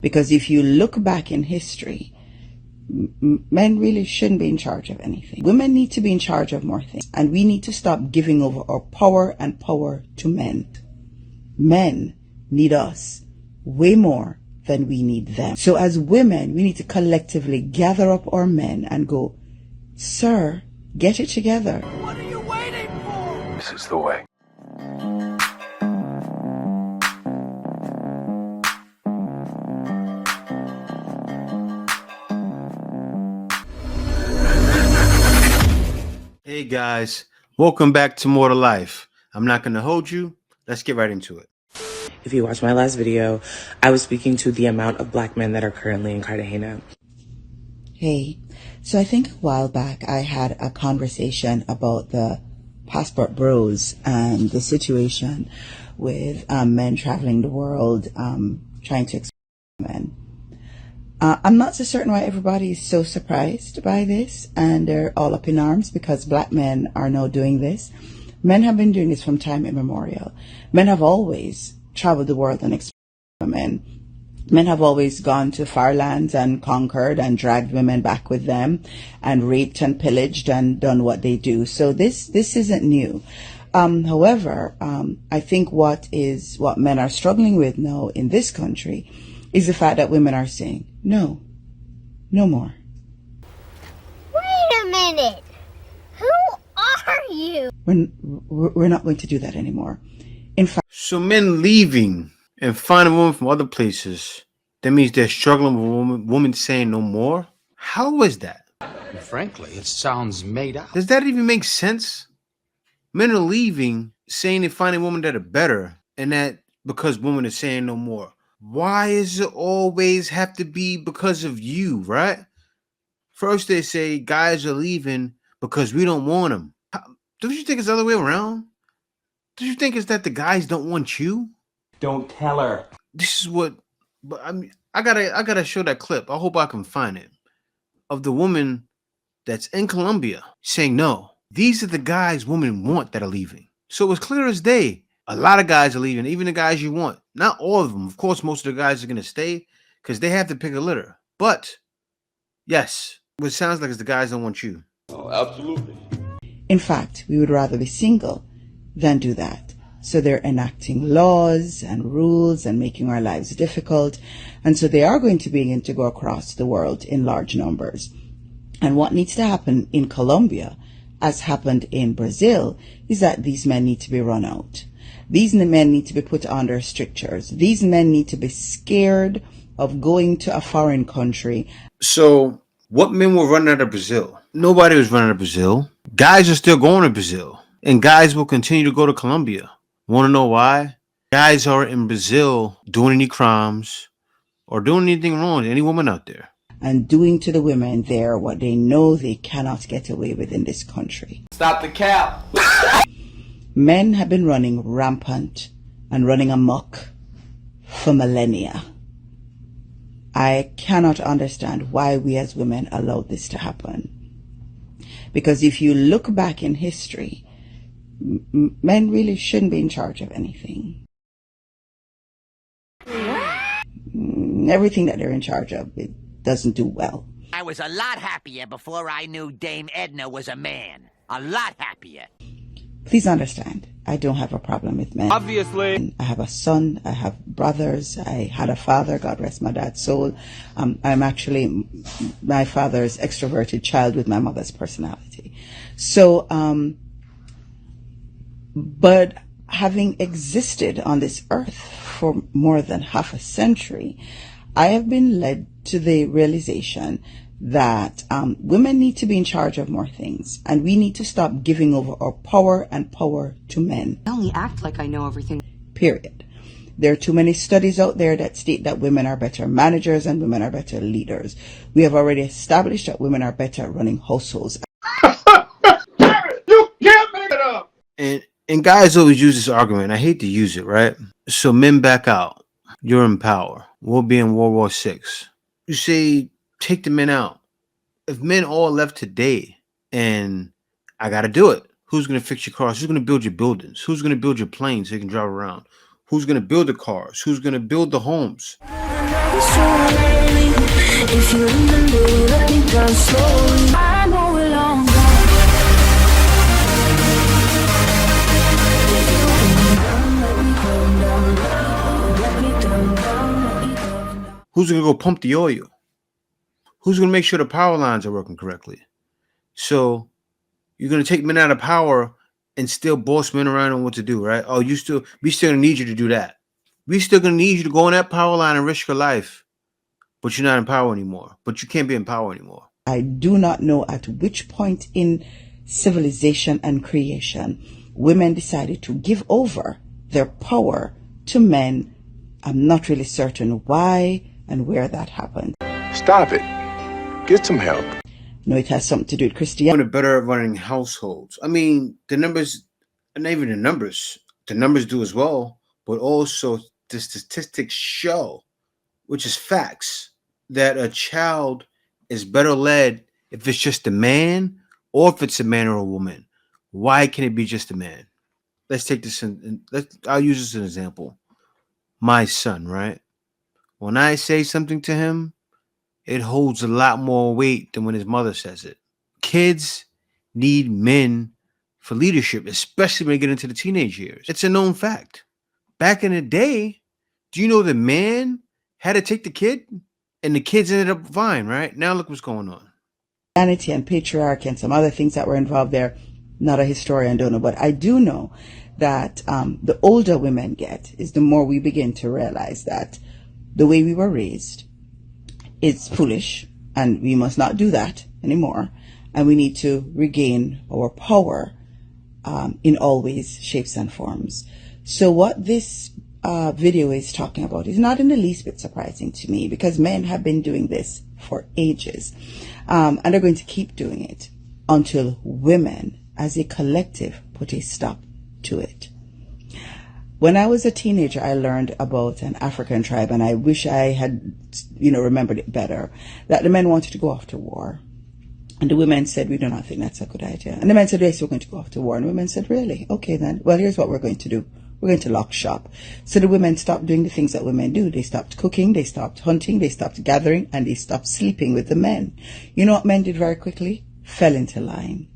Because if you look back in history, men really shouldn't be in charge of anything. Women need to be in charge of more things. And we need to stop giving over our power to men. Men need us way more than we need them. So as women, we need to collectively gather up our men and go, sir, get it together. What are you waiting for? This is the way. Hey guys, welcome back to More to Life. I'm not going to hold you. Let's get right into it. If you watched my last video, I was speaking to the amount of black men that are currently in Cartagena. Hey, so I think a while back I had a conversation about the passport bros and the situation with men traveling the world, trying to exploit men. I'm not so certain why everybody is so surprised by this and they're all up in arms because black men are now doing this. Men have been doing this from time immemorial. Men have always traveled the world and exploited women. Men have always gone to far lands and conquered and dragged women back with them and raped and pillaged and done what they do. So this isn't new. However, I think what men are struggling with now in this country is the fact that women are saying, no more. Wait a minute. Who are you? We're not going to do that anymore. In fact, So men leaving and finding women from other places, that means they're struggling with women saying no more? How is that? Frankly, it sounds made up. Does that even make sense? Men are leaving, saying they're finding women that are better, and that because women are saying no more. Why does it always have to be because of you, right? First they say guys are leaving because we don't want them. Don't you think it's the other way around? Don't you think it's that the guys don't want you? Don't tell her. This is what, but I mean, I gotta show that clip. I hope I can find it of the woman that's in Colombia saying no. These are the guys women want that are leaving. So it's clear as day. A lot of guys are leaving, even the guys you want. Not all of them. Of course, most of the guys are going to stay because they have to pick a litter. But, yes, what sounds like is the guys don't want you. Oh, absolutely. in fact, we would rather be single than do that. So they're enacting laws and rules and making our lives difficult. And so they are going to begin to go across the world in large numbers. And what needs to happen in Colombia, as happened in Brazil, is that these men need to be run out. These men need to be put under strictures. These men need to be scared of going to a foreign country. So what men were running out of Brazil? Nobody was running out of Brazil. Guys are still going to Brazil. And guys will continue to go to Colombia. Want to know why? Guys are in Brazil doing any crimes or doing anything wrong to any woman out there. And doing to the women there what they know they cannot get away with in this country. Stop the cap. Men have been running rampant and running amok for millennia. I cannot understand why we as women allowed this to happen. Because if you look back in history, men really shouldn't be in charge of anything. Everything that they're in charge of, it doesn't do well. I was a lot happier before I knew Dame Edna was a man. A lot happier. Please understand, I don't have a problem with men. Obviously. I have a son, I have brothers, I had a father, God rest my dad's soul. I'm actually my father's extroverted child with my mother's personality. So, but having existed on this earth for more than half a century, I have been led to the realization that women need to be in charge of more things, and we need to stop giving over our power to men. I only act like I know everything. Period. There are too many studies out there that state that women are better managers and women are better leaders. We have already established that women are better at running households. You can't make it up. And guys always use this argument. I hate to use it, right? So men back out. You're in power. We'll be in World War VI. You say, take the men out. If men all left today and I got to do it, who's going to fix your cars? Who's going to build your buildings? Who's going to build your planes so you can drive around? Who's going to build the cars? Who's going to build the homes? If you remember, let me down slowly. I know we're long gone. Let me down. Who's gonna go pump the oil? Who's gonna make sure the power lines are working correctly? So you're gonna take men out of power and still boss men around on what to do, right? Oh, we still gonna need you to do that. We still gonna need you to go on that power line and risk your life, but you're not in power anymore. But you can't be in power anymore. I do not know at which point in civilization and creation women decided to give over their power to men. I'm not really certain why and where that happened. Stop it. Get some help. No, it has something to do with Christianity. Better at running households. I mean, the numbers, not even the numbers do as well, but also the statistics show, which is facts, that a child is better led if it's just a man or if it's a man or a woman. Why can it be just a man? Let's take this I'll use this as an example. My son, right? When I say something to him, it holds a lot more weight than when his mother says it. Kids need men for leadership, especially when they get into the teenage years. It's a known fact. Back in the day, do you know the man had to take the kid? And the kids ended up fine, right? Now look what's going on. Christianity and patriarchy and some other things that were involved there. Not a historian, don't know, but I do know that the older women get is the more we begin to realize that the way we were raised is foolish and we must not do that anymore. And we need to regain our power in all ways, shapes, and forms. So what this video is talking about is not in the least bit surprising to me, because men have been doing this for ages, and they're going to keep doing it until women as a collective put a stop to it. When I was a teenager, I learned about an African tribe, and I wish I had, remembered it better, that the men wanted to go off to war. And the women said, we do not think that's a good idea. And the men said, yes, we're going to go off to war. And the women said, really? Okay, then. Well, here's what we're going to do. We're going to lock shop. So the women stopped doing the things that women do. They stopped cooking, they stopped hunting, they stopped gathering, and they stopped sleeping with the men. You know what men did very quickly? Fell into line.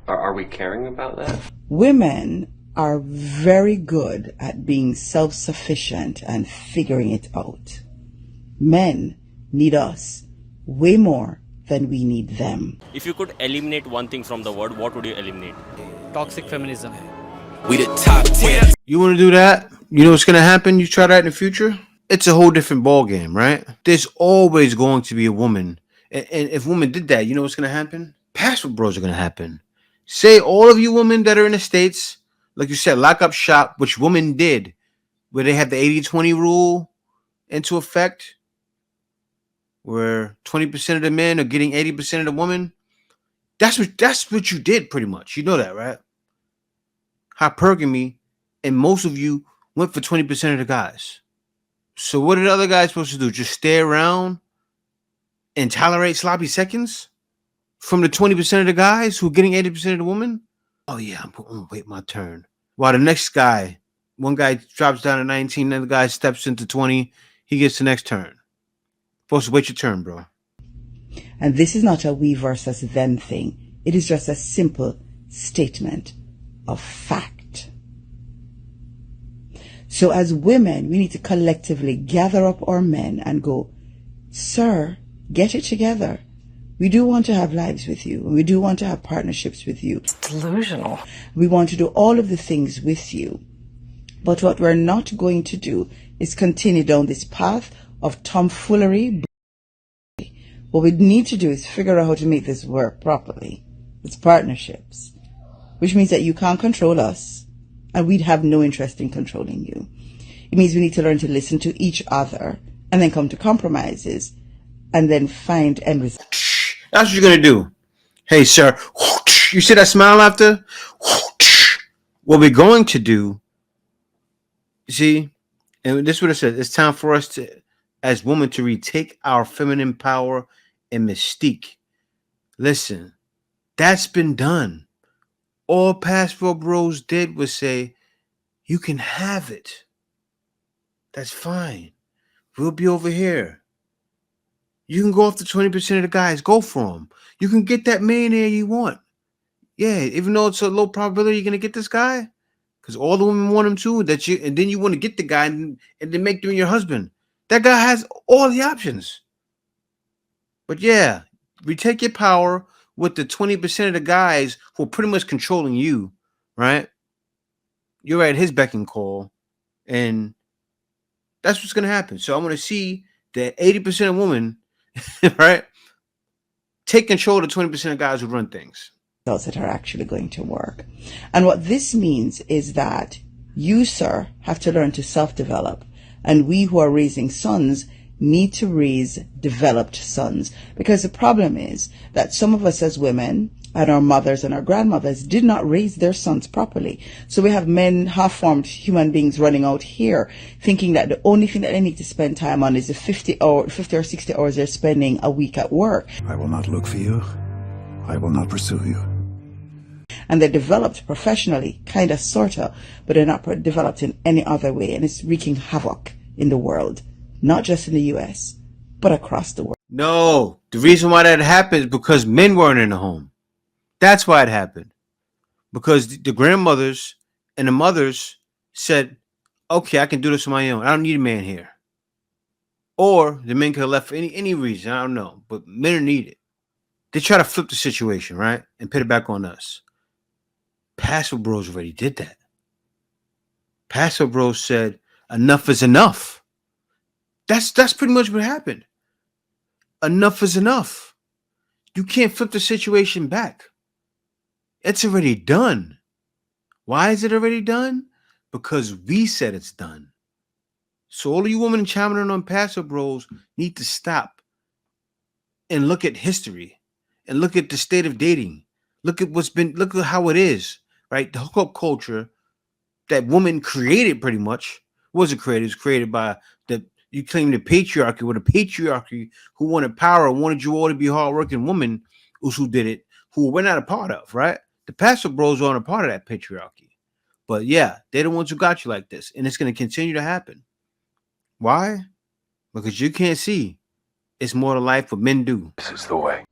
Are we caring about that? Women are very good at being self-sufficient and figuring it out. Men need us way more than we need them. If you could eliminate one thing from the world, what would you eliminate? Toxic feminism. We the top 10. You want to do that? You know what's going to happen? You try that in the future? It's a whole different ball game, right? There's always going to be a woman. And if women did that, you know what's going to happen? Passport bros are going to happen. Say all of you women that are in the States, like you said, lock up shop, which women did, where they had the 80-20 rule into effect, where 20% of the men are getting 80% of the women. That's what you did pretty much. You know that, right? Hypergamy, and most of you went for 20% of the guys. So what are the other guys supposed to do? Just stay around and tolerate sloppy seconds from the 20% of the guys who are getting 80% of the women? Oh yeah, I'm gonna wait my turn. While the next guy, one guy drops down to 19, another guy steps into 20, he gets the next turn. Supposed to wait your turn, bro. And this is not a we versus them thing. It is just a simple statement of fact. So as women, we need to collectively gather up our men and go, sir, get it together. We do want to have lives with you, and we do want to have partnerships with you. It's delusional. We want to do all of the things with you. But what we're not going to do is continue down this path of tomfoolery. What we need to do is figure out how to make this work properly. It's partnerships, which means that you can't control us, and we'd have no interest in controlling you. It means we need to learn to listen to each other and then come to compromises and then find end results. That's what you're going to do. Hey, sir. You see that smile after? What we're going to do, you see, and this is what it says. It's time for us to, as women, to retake our feminine power and mystique. Listen, that's been done. All Passport Bros did was say, you can have it. That's fine. We'll be over here. You can go after 20% of the guys. Go for them. You can get that millionaire you want. Yeah, even though it's a low probability you're gonna get this guy, because all the women want him too. And then you want to get the guy and then make him your husband. That guy has all the options. But yeah, retake your power with the 20% of the guys who are pretty much controlling you, right? You're at his beck and call, and that's what's gonna happen. So I'm gonna see that 80% of women, right, take control of the 20% of guys who run things. Those that are actually going to work. And what this means is that you, sir, have to learn to self-develop. And we who are raising sons need to raise developed sons. Because the problem is that some of us as women and our mothers and our grandmothers did not raise their sons properly. So we have men, half-formed human beings running out here thinking that the only thing that they need to spend time on is the 50 or 60 hours they're spending a week at work. I will not look for you. I will not pursue you. And they're developed professionally, kind of, sort of, but they're not developed in any other way. And it's wreaking havoc in the world, not just in the US, but across the world. No, the reason why that happened is because men weren't in the home. That's why it happened. Because the grandmothers and the mothers said, okay, I can do this on my own. I don't need a man here. Or the men could have left for any reason. I don't know. But men are needed. They try to flip the situation, right? And put it back on us. Pastor Bros already did that. Pastor Bros said, enough is enough. That's pretty much what happened. Enough is enough. You can't flip the situation back. It's already done. Why is it already done? Because we said it's done. So all of you women chiming in on Pastor Bros need to stop and look at history and look at the state of dating. Look at how it is, right? The hookup culture that woman created pretty much wasn't created. It was created by you claim the patriarchy, or the patriarchy who wanted power, wanted you all to be hardworking women, who did it, who we're not a part of, right? The Pastor Bros aren't a part of that patriarchy. But yeah, they're the ones who got you like this. And it's going to continue to happen. Why? Because you can't see it's more to life what men do. This is the way.